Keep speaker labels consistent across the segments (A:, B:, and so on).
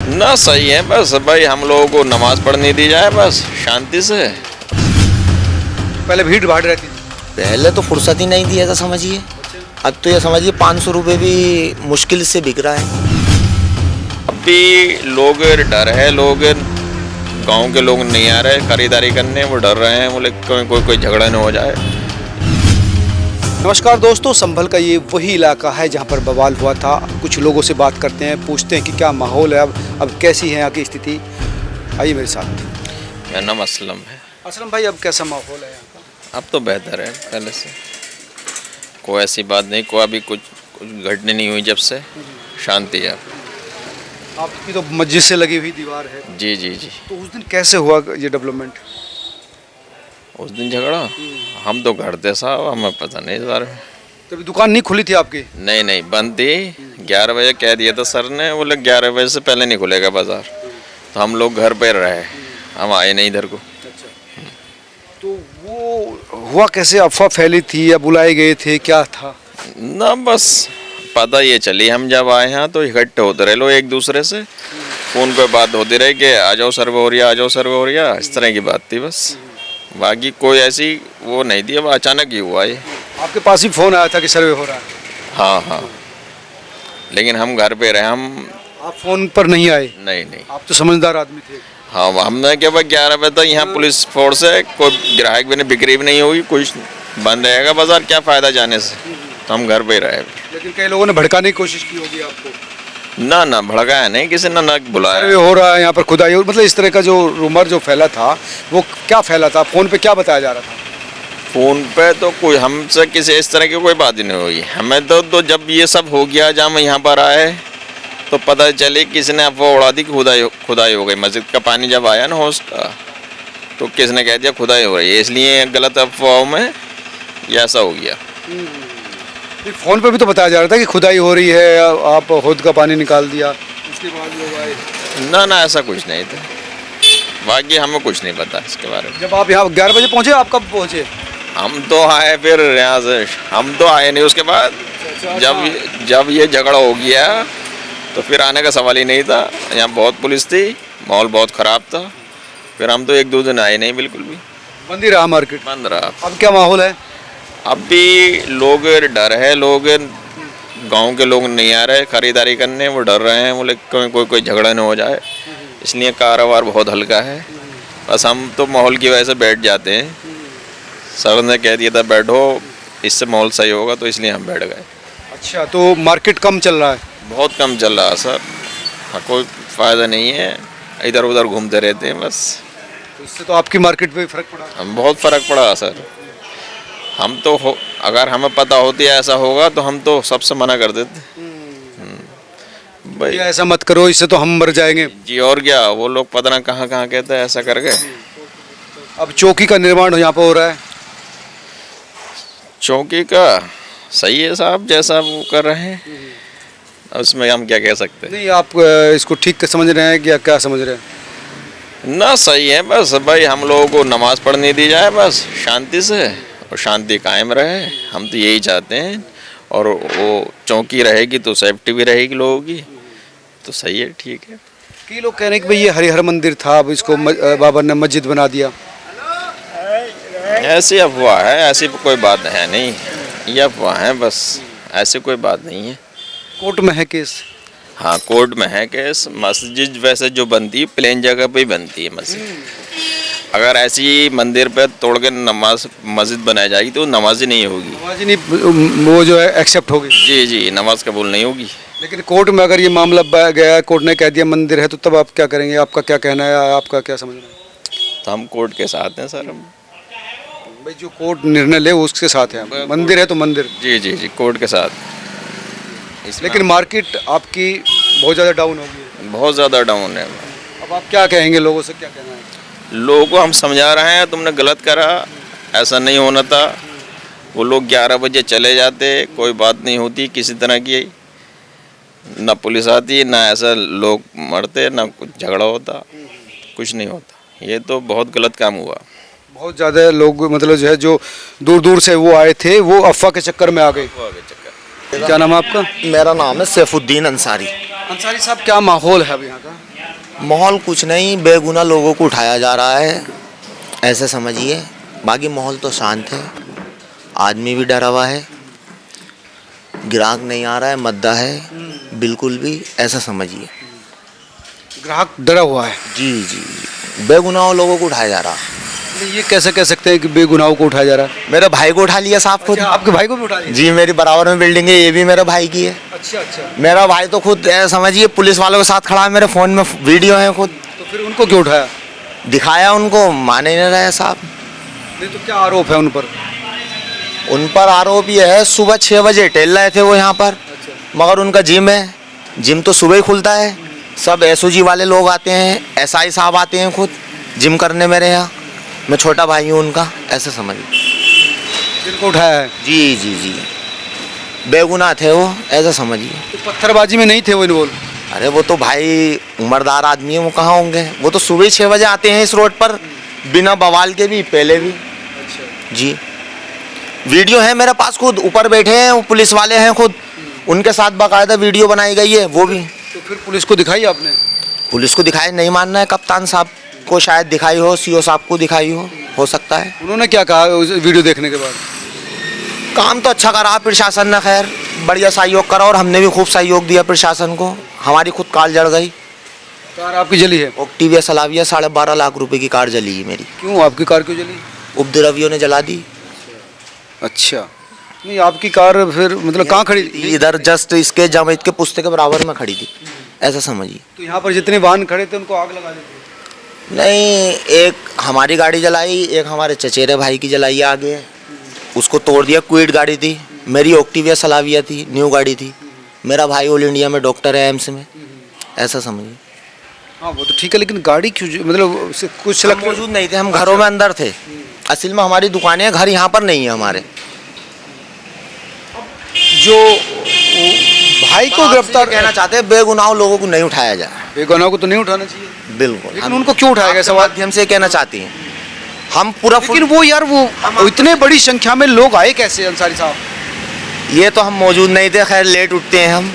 A: ना सही है, बस भाई हम लोगों को नमाज पढ़ने दी जाए बस शांति से।
B: पहले भीड़ भाड़ रहती थी।
C: पहले तो फुर्सत ही नहीं दिया था समझिए। अब तो ये समझिए 500 रुपये भी मुश्किल से बिक रहा है।
A: अभी लोग डर है, लोग गांव के लोग नहीं आ रहे खरीदारी करने, वो डर रहे हैं, बोले कोई झगड़ा न हो जाए।
B: नमस्कार दोस्तों, संभल का ये वही इलाका है जहाँ पर बवाल हुआ था। कुछ लोगों से बात करते हैं, पूछते हैं कि क्या माहौल है, अब कैसी है यहाँ की स्थिति। आइए मेरे साथ।
A: मेरा नाम असलम है।
B: असलम भाई, अब कैसा माहौल है यहाँ का?
A: अब तो बेहतर है पहले से, कोई ऐसी बात नहीं, कोई अभी कुछ घटना नहीं हुई, जब से शांति है।
B: आपकी तो मस्जिद से लगी हुई दीवार है।
A: जी जी जी।
B: तो उस दिन कैसे हुआ ये डेवलपमेंट?
A: उस दिन झगड़ा हम तो घर थे साहब, हमें पता नहीं इस बारे में।
B: तभी दुकान नहीं खुली थी आपकी?
A: नहीं बंद थी। 11 बजे कह दिया था सर ने, बोले 11 बजे से पहले नहीं खुलेगा बाजार। तो हम लोग घर पे रहे, हम आए नहीं इधर को।
B: अच्छा, तो वो हुआ कैसे? अफवाह फैली थी या बुलाए गए थे, क्या था?
A: ना बस पता ये चली, हम जब आए हैं तो इकट्ठे होते रहे लोग एक दूसरे से, फ़ोन पे बात होती रही कि आ जाओ सर्वे हो रहा, आ जाओ सर्वे हो रहा, इस तरह की बात थी बस। बाकी कोई ऐसी वो नहीं थी, अब अचानक ही हुआ ये।
B: आपके पास ही फोन आया था कि सर्वे हो रहा है?
A: हाँ, लेकिन हम घर पे रहे, हम
B: आप फोन पर नहीं आए?
A: नहीं।
B: आप तो समझदार आदमी थे।
A: हाँ, हमने क्या भाई 11 बजे तक यहाँ पुलिस फोर्स है, कोई ग्राहक भी नहीं, बिक्री भी नहीं होगी, कुछ बंद रहेगा बाजार, क्या फ़ायदा जाने से। तो हम घर पे ही रहे।
B: लेकिन कई लोगों ने भड़काने की कोशिश की होगी आपको।
A: ना भड़काया नहीं किसी ने, ना बुलाया।
B: सर्वे हो रहा है यहाँ पर, खुदाई हो, मतलब इस तरह का जो रूमर जो फैला था वो क्या फैला था? फोन पे क्या बताया जा रहा था?
A: फ़ोन पे तो कोई हमसे किसी इस तरह की कोई बात ही नहीं हुई हमें तो जब ये सब हो गया, जब हम यहाँ पर आए तो पता चली किसी ने अफवाह उड़ा दी कि खुदाई हो गई। मस्जिद का पानी जब आया ना होश का, तो किसी ने कह दिया खुदाई हो रही है, इसलिए गलत अफवाहों में ये ऐसा हो गया।
B: फोन पे भी तो बताया जा रहा था कि खुदाई हो रही है, आप हौद का पानी निकाल दिया, उसके बाद लोग आए।
A: ना ऐसा कुछ नहीं था, बाकी हमें कुछ नहीं पता इसके बारे में।
B: जब आप यहाँ 11 बजे पहुँचे, आप कब पहुँचे?
A: हम तो आए फिर यहाँ से, हम तो आए नहीं उसके बाद। जब ये झगड़ा हो गया तो फिर आने का सवाल ही नहीं था। यहाँ बहुत पुलिस थी, माहौल बहुत ख़राब था, फिर हम तो 1-2 दिन आए नहीं, बिल्कुल भी
B: बंद ही रहा मार्केट?
A: बंद रहा।
B: अब क्या माहौल है?
A: अब भी लोग डर है, लोग गांव के लोग नहीं आ रहे खरीदारी करने, वो डर रहे हैं, बोले कोई झगड़ा न हो जाए, इसलिए कारोबार बहुत हल्का है। बस हम तो माहौल की वजह से बैठ जाते हैं, सर ने कह दिया था बैठो, इससे माहौल सही होगा, तो इसलिए हम बैठ गए।
B: अच्छा, तो मार्केट कम चल रहा है?
A: बहुत कम चल रहा है सर। हाँ, कोई फ़ायदा नहीं है, इधर उधर घूमते रहते हैं बस।
B: तो इससे तो आपकी मार्केट पे फ़र्क पड़ा?
A: हम बहुत फ़र्क पड़ा सर। हम तो अगर हमें पता होती है ऐसा होगा तो हम तो सबसे मना कर देते भाई,
B: ऐसा मत करो, इससे तो हम मर जाएंगे
A: जी। और क्या, वो लोग पता ना कहाँ कहते हैं ऐसा करके।
B: अब चौकी का निर्माण यहाँ पर हो रहा है।
A: चौकी का सही है साहब, जैसा वो कर रहे हैं, उसमें हम क्या कह सकते हैं।
B: नहीं, आप इसको ठीक समझ रहे हैं कि क्या समझ रहे हैं?
A: ना सही है, बस भाई हम लोगों को नमाज पढ़ने दी जाए बस शांति से, और शांति कायम रहे, हम तो यही चाहते हैं। और वो चौकी रहेगी तो सेफ्टी भी रहेगी लोगों की, तो सही है, ठीक है।
B: कई लोग कह रहे हैं कि भाई ये हरिहर मंदिर था, अब इसको बाबर ने मस्जिद बना दिया।
A: ऐसी अफवाह है, ऐसी कोई बात है नहीं, ये अफवाह है बस, ऐसी कोई बात नहीं है।
B: कोर्ट में है केस?
A: हाँ, कोर्ट में है केस। मस्जिद वैसे जो बनती है प्लेन जगह पे ही बनती है मस्जिद। अगर ऐसी मंदिर पे तोड़ के मस्जिद बनाई जाएगी तो नमाज ही नहीं होगी।
B: नमाज ही नहीं, वो जो है एक्सेप्ट होगी।
A: जी, नमाज कबूल नहीं होगी।
B: लेकिन कोर्ट में अगर ये मामला गया, कोर्ट ने कह दिया मंदिर है, तो तब आप क्या करेंगे? आपका क्या कहना है, आपका क्या समझना है?
A: तो हम कोर्ट के साथ हैं सर। हम
B: भाई जो कोर्ट निर्णय ले उसके साथ है, मंदिर है तो मंदिर।
A: जी, कोर्ट के साथ।
B: लेकिन मार्केट आपकी बहुत ज़्यादा डाउन होगी।
A: बहुत ज़्यादा डाउन है।
B: अब आप क्या कहेंगे, लोगों से क्या कहना है?
A: लोगों को हम समझा रहे हैं, तुमने गलत करा, ऐसा नहीं होना था। वो लोग 11 बजे चले जाते, कोई बात नहीं होती किसी तरह की, ना पुलिस आती, ना ऐसा लोग मरते, ना कुछ झगड़ा होता, कुछ नहीं होता। ये तो बहुत गलत काम हुआ।
B: बहुत ज़्यादा लोग, मतलब जो है, जो दूर दूर से वो आए थे, वो अफवाह के चक्कर में आ गए। क्या नाम है आपका?
C: मेरा नाम है सैफुद्दीन अंसारी।
B: अंसारी साहब क्या माहौल है अब यहाँ का?
C: माहौल कुछ नहीं, बेगुनाह लोगों को उठाया जा रहा है, ऐसे समझिए। बाकी माहौल तो शांत है, आदमी भी डरा हुआ है, ग्राहक नहीं आ रहा है, मद्दा है बिल्कुल भी, ऐसा समझिए।
B: ग्राहक डरा हुआ है।
C: जी जी जी, बेगुनाह लोगों को उठाया जा रहा है।
B: ये कैसे कह सकते हैं कि बेगुनाहों को उठाया जा रहा है?
C: मेरे भाई को उठा लिया साहब खुद।
B: अच्छा, आपके भाई को भी उठा लिया?
C: जी, मेरी बराबर में बिल्डिंग है, ये भी मेरे भाई की है।
B: अच्छा अच्छा।
C: मेरा भाई तो खुद ऐसा समझिए पुलिस वालों के साथ खड़ा है, मेरे फ़ोन में वीडियो है खुद।
B: तो फिर उनको क्यों उठाया?
C: दिखाया उनको, माने नहीं रहे साहब।
B: नहीं तो क्या आरोप है उन पर?
C: उन पर आरोप ये है, सुबह 6 बजे टहल रहे थे वो यहाँ पर, मगर उनका जिम है, जिम तो सुबह ही खुलता है। सब एसओजी वाले लोग आते हैं, एसआई साहब आते हैं खुद जिम करने मेरे यहाँ। मैं छोटा भाई हूँ उनका, ऐसे समझिए।
B: जिनको उठाया है?
C: जी जी जी, बेगुनाह थे वो, ऐसा समझिए।
B: तो पत्थरबाजी में नहीं थे वो इन्वॉल्व?
C: अरे वो तो भाई उम्रदार आदमी है, वो कहाँ होंगे। वो तो सुबह 6 बजे आते हैं इस रोड पर, बिना बवाल के भी, पहले भी।
B: अच्छा।
C: जी, वीडियो है मेरे पास, खुद ऊपर बैठे हैं वो पुलिस वाले हैं खुद, उनके साथ बाकायदा वीडियो बनाई गई है वो भी।
B: तो फिर पुलिस को दिखाई आपने?
C: पुलिस को दिखाई नहीं मानना है, कप्तान साहब को शायद दिखाई हो, सीओ साहब को दिखाई हो सकता है।
B: उन्होंने क्या कहा उस वीडियो देखने के बाद?
C: काम तो अच्छा करा प्रशासन ने, खैर बढ़िया सहयोग करा, और हमने भी खूब सहयोग दिया प्रशासन को। हमारी खुद कार जल गई।
B: कार आपकी जली है?
C: एक्टिवा सलाविया 12.5 लाख रुपए की कार जली है मेरी।
B: क्यों, आपकी कार क्यों जली?
C: उपद्रवियों ने जला दी।
B: अच्छा, नहीं आपकी कार फिर मतलब कहाँ खड़ी थी?
C: इधर जस्ट इसके जामिद के पुस्ते के बराबर में खड़ी थी, ऐसा समझिए।
B: तो यहाँ पर जितने वाहन खड़े थे उनको आग लगा देते?
C: नहीं, एक हमारी गाड़ी जलाई, एक हमारे चचेरे भाई की जलाई आगे, उसको तोड़ दिया। क्विड गाड़ी थी मेरी, एक्टिवा सलाविया थी, न्यू गाड़ी थी। मेरा भाई ऑल इंडिया में डॉक्टर है, एम्स में, ऐसा समझिए।
B: हाँ वो तो ठीक है, लेकिन गाड़ी क्यों मतलब कुछ
C: हम मौजूद नहीं थे, हम घरों में अंदर थे। असल में हमारी दुकानें हैं, घर यहाँ पर नहीं है हमारे।
B: जो भाई को गिरफ्तार
C: कहना चाहते हैं, बेगुनाह लोगों को नहीं उठाया जाए।
B: बेगुनाह को तो नहीं उठाना चाहिए,
C: बिल्कुल।
B: लेकिन उनको क्यों उठाया गया? सवाल
C: माध्यम से कहना चाहती हैं हम पूरा।
B: लेकिन वो यार वो इतने बड़ी संख्या में लोग आए कैसे अंसारी साहब?
C: ये तो हम मौजूद नहीं थे, खैर लेट उठते हैं हम,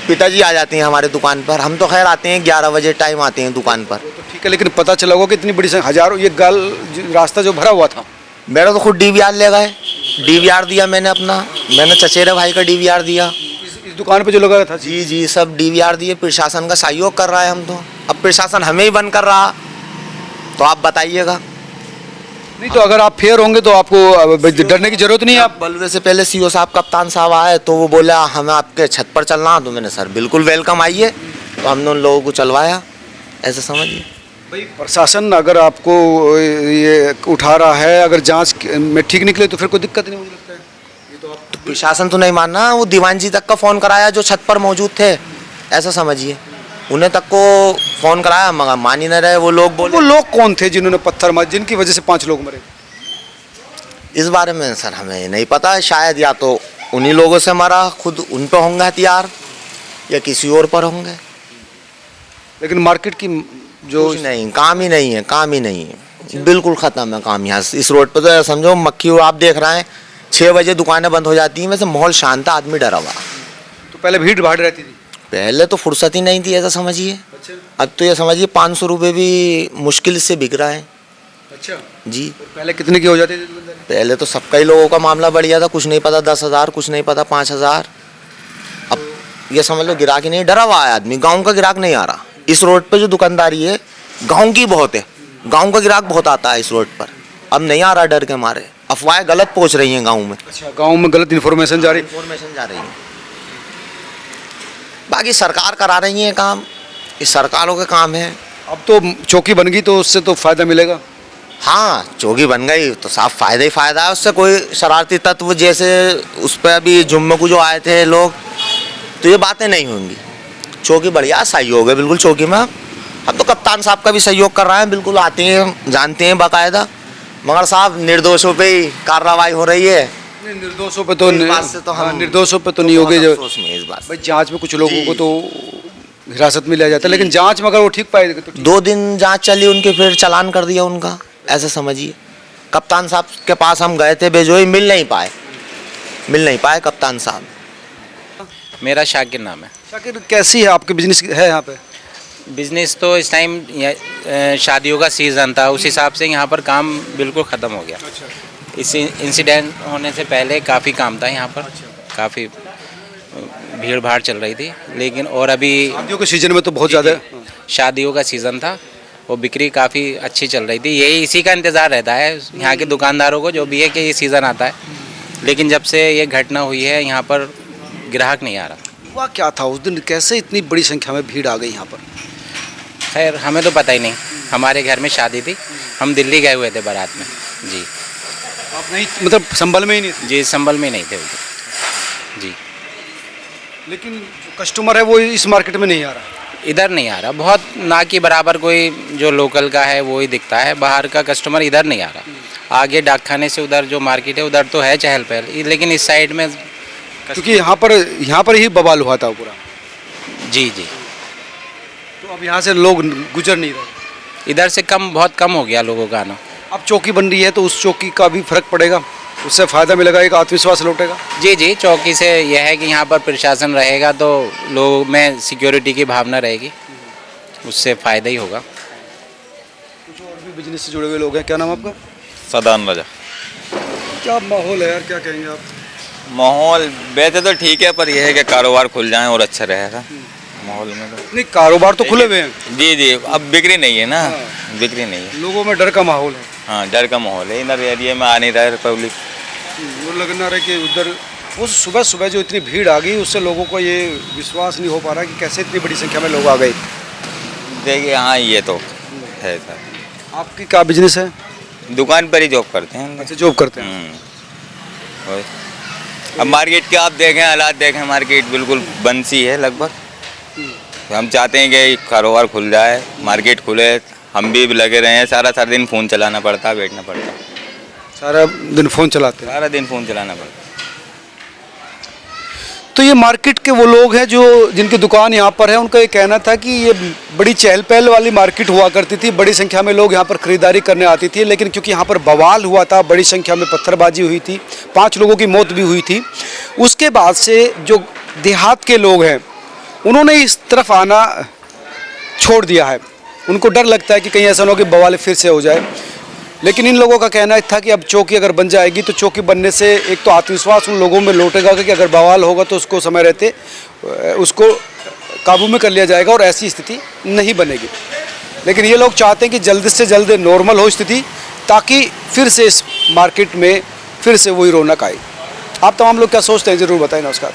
C: पिताजी आ जाते हैं हमारे दुकान पर। हम तो खैर आते हैं 11 बजे टाइम आते हैं दुकान पर।
B: तो ठीक है, लेकिन पता चला होगा कि इतनी बड़ी संख्या, हजारों, ये रास्ता जो भरा हुआ था।
C: मेरा तो खुद डीवीआर ले गए, डीवीआर दिया मैंने अपना, मैंने चचेरे भाई का डीवीआर दिया।
B: इस दुकान पे जो लगा था?
C: जी जी, सब डीवीआर दिए। प्रशासन का सहयोग कर रहा है हम तो, अब प्रशासन हमें ही बंद कर रहा, तो आप बताइएगा।
B: नहीं तो अगर आप फेयर होंगे तो आपको डरने की जरूरत नहीं है। आप
C: बलवे से पहले सीओ साहब, कप्तान साहब आए तो वो बोला हमें आपके छत पर चलना, तो मैंने सर बिल्कुल वेलकम, आइए। तो हमने उन लोगों को चलवाया, ऐसे समझिए।
B: भाई प्रशासन अगर आपको ये उठा रहा है, अगर जांच में ठीक निकले तो फिर कोई दिक्कत नहीं, मुझे लगता है। ये तो आप
C: तो प्रशासन तो नहीं मानना, वो दीवान जी तक का फ़ोन कराया जो छत पर मौजूद थे, ऐसा समझिए। उन्हें तक को फ़ोन कराया मगर मान ही नहीं रहे वो लोग।
B: वो लोग कौन थे जिन्होंने पत्थर मारे, जिनकी वजह से 5 लोग मरे?
C: इस बारे में सर हमें नहीं पता, शायद या तो उन्हीं लोगों से मरा, खुद उन पर होंगे हथियार, या किसी और पर होंगे।
B: लेकिन मार्केट की जो
C: कुछ नहीं, काम ही नहीं है, काम ही नहीं है, बिल्कुल ख़त्म है काम यहाँ इस रोड पर। तो समझो मक्खी, आप देख रहे हैं 6 बजे दुकानें बंद हो जाती हैं, वैसे माहौल शांत है, आदमी डरा हुआ।
B: तो पहले भीड़ भाड़ रहती थी?
C: पहले तो फुर्सत ही नहीं थी, ऐसा समझिए।
B: अच्छा
C: अब तो ये समझिए 500 रुपये भी मुश्किल से बिक रहा है।
B: अच्छा।
C: जी,
B: पहले कितने की हो जाती थी दुकानदारी?
C: पहले तो सब कई लोगों का मामला बढ़िया था, कुछ नहीं पता 10,000, कुछ नहीं पता 5,000। अब ये समझ लो गिराक ही नहीं, डरा हुआ है आदमी, गांव का गिराक नहीं आ रहा। इस रोड पे जो दुकानदारी है गांव की बहुत है, गांव का गिराक बहुत आता है इस रोड पर, अब नहीं आ रहा डर के मारे। अफवाहें गलत पहुंच रही हैं गाँव में।
B: अच्छा, गाँव में गलत इन्फॉर्मेशन जा रही?
C: इन्फॉर्मेशन जा रही है। बाकी सरकार करा रही है काम, इस सरकारों के काम है।
B: अब तो चौकी बन गई तो उससे तो फायदा मिलेगा।
C: हाँ, चौकी बन गई तो साफ फायदा ही फायदा है उससे। कोई शरारती तत्व जैसे उस पर अभी जुम्मे को जो आए थे लोग, तो ये बातें नहीं होंगी। चौकी बढ़िया सहयोग है बिल्कुल चौकी में। हम तो कप्तान साहब का भी सहयोग कर रहे हैं, बिल्कुल आते हैं, जानते हैं बाकायदा। मगर साहब निर्दोषों पे ही कार्रवाई हो रही है।
B: निर्दोषों पे तो
C: इस बात से तो हम
B: निर्दोषों पे तो नहीं होगी। जो
C: अफसोस में इस बात से।
B: भाई जांच में कुछ लोगों को तो हिरासत में लिया जाता है, लेकिन जांच में अगर वो ठीक पाए तो ठीक।
C: 2 दिन जांच चली उनकी, फिर चालान कर दिया उनका, ऐसे समझिए। कप्तान साहब के पास हम गए थे बेजोई, मिल नहीं पाए कप्तान साहब।
D: मेरा शाकिर नाम है।
B: शाकिर, कैसी है आपके बिजनेस है यहाँ पे?
D: बिजनेस तो इस टाइम शादियों का सीज़न था, उस हिसाब से यहाँ पर काम बिल्कुल ख़त्म हो गया। इस इंसिडेंट होने से पहले काफ़ी काम था यहाँ पर, काफ़ी भीड़ भाड़ चल रही थी, लेकिन और अभी
B: शादियों के सीजन में तो बहुत ज़्यादा
D: शादियों का सीज़न था, वो बिक्री काफ़ी अच्छी चल रही थी। यही इसी का इंतज़ार रहता है यहाँ के दुकानदारों को, जो भी है कि ये सीज़न आता है, लेकिन जब से ये घटना हुई है यहाँ पर ग्राहक नहीं आ रहा।
B: हुआ क्या था उस दिन, कैसे इतनी बड़ी संख्या में भीड़ आ गई यहाँ पर?
D: खैर हमें तो पता ही नहीं, हमारे घर में शादी थी, हम दिल्ली गए हुए थे बारात में। जी
B: आप नहीं, मतलब संभल में ही नहीं थे?
D: जी, संभल में नहीं थे उस दिन। जी,
B: लेकिन जो कस्टमर है वो इस मार्केट में नहीं आ रहा।
D: इधर नहीं आ रहा, बहुत ना कि बराबर कोई जो लोकल का है वो ही दिखता है, बाहर का कस्टमर इधर नहीं आ रहा। आगे डाकखाने से उधर जो मार्केट है उधर तो है चहल पहल, लेकिन इस साइड में
B: क्योंकि यहाँ पर ही बवाल हुआ था पूरा,
D: जी जी,
B: तो अब यहाँ से लोग गुजर नहीं रहे।
D: इधर से कम, बहुत कम हो गया लोगों का आना।
B: अब चौकी बन रही है तो उस चौकी का भी फर्क पड़ेगा, उससे फ़ायदा मिलेगा, एक आत्मविश्वास लौटेगा।
D: जी जी, चौकी से यह है कि यहाँ पर प्रशासन रहेगा तो लोगों में सिक्योरिटी की भावना रहेगी, उससे फ़ायदा ही होगा।
B: कुछ और भी बिजनेस से जुड़े हुए लोग हैं, क्या नाम आपका?
E: सदान रजा।
B: क्या माहौल है यार, क्या कहेंगे आप?
E: माहौल वैसे तो ठीक है, पर यह है कि कारोबार खुल जाए और अच्छा रहेगा माहौल में तो।
B: नहीं, कारोबार तो खुले हुए हैं,
E: जी जी, अब बिक्री नहीं है ना, बिक्री नहीं है।
B: लोगों में डर का माहौल है।
E: हाँ, डर का माहौल है, इधर एरिया में आ नहीं रहा है पब्लिक।
B: वो लगना रहा कि उधर वो सुबह सुबह जो इतनी भीड़ आ गई उससे लोगों को ये विश्वास नहीं हो पा रहा कि कैसे इतनी बड़ी संख्या में लोग आ गए।
E: देखिए हाँ, ये तो है सर।
B: आपकी क्या बिजनेस है?
E: दुकान पर ही जॉब करते हैं।
B: अच्छा, जॉब करते हैं।
E: वही। अब मार्केट के आप देखें, हालात देखें, मार्केट बिल्कुल बंद सी है लगभग। तो हम चाहते हैं कि कारोबार खुल जाए, मार्केट खुले, हम भी लगे रहे हैं। सारा दिन फ़ोन चलाना पड़ता है, बैठना पड़ता है,
B: सारा दिन फ़ोन चलाते हैं।
E: सारा दिन फ़ोन चलाना पड़ता है।
B: तो ये मार्केट के वो लोग हैं जो जिनकी दुकान यहाँ पर है, उनका ये कहना था कि ये बड़ी चहल पहल वाली मार्केट हुआ करती थी, बड़ी संख्या में लोग यहाँ पर खरीदारी करने आती थी, लेकिन क्योंकि यहाँ पर बवाल हुआ था, बड़ी संख्या में पत्थरबाजी हुई थी, 5 लोगों की मौत भी हुई थी, उसके बाद से जो देहात के लोग हैं उन्होंने इस तरफ आना छोड़ दिया है। उनको डर लगता है कि कहीं ऐसा ना हो कि बवाल फिर से हो जाए। लेकिन इन लोगों का कहना था कि अब चौकी अगर बन जाएगी तो चौकी बनने से एक तो आत्मविश्वास उन लोगों में लौटेगा कि अगर बवाल होगा तो उसको समय रहते उसको काबू में कर लिया जाएगा और ऐसी स्थिति नहीं बनेगी। लेकिन ये लोग चाहते हैं कि जल्द से जल्द नॉर्मल हो स्थिति, ताकि फिर से इस मार्केट में फिर से वही रौनक आए। आप तमाम लोग क्या सोचते हैं, ज़रूर बताएं। नमस्कार।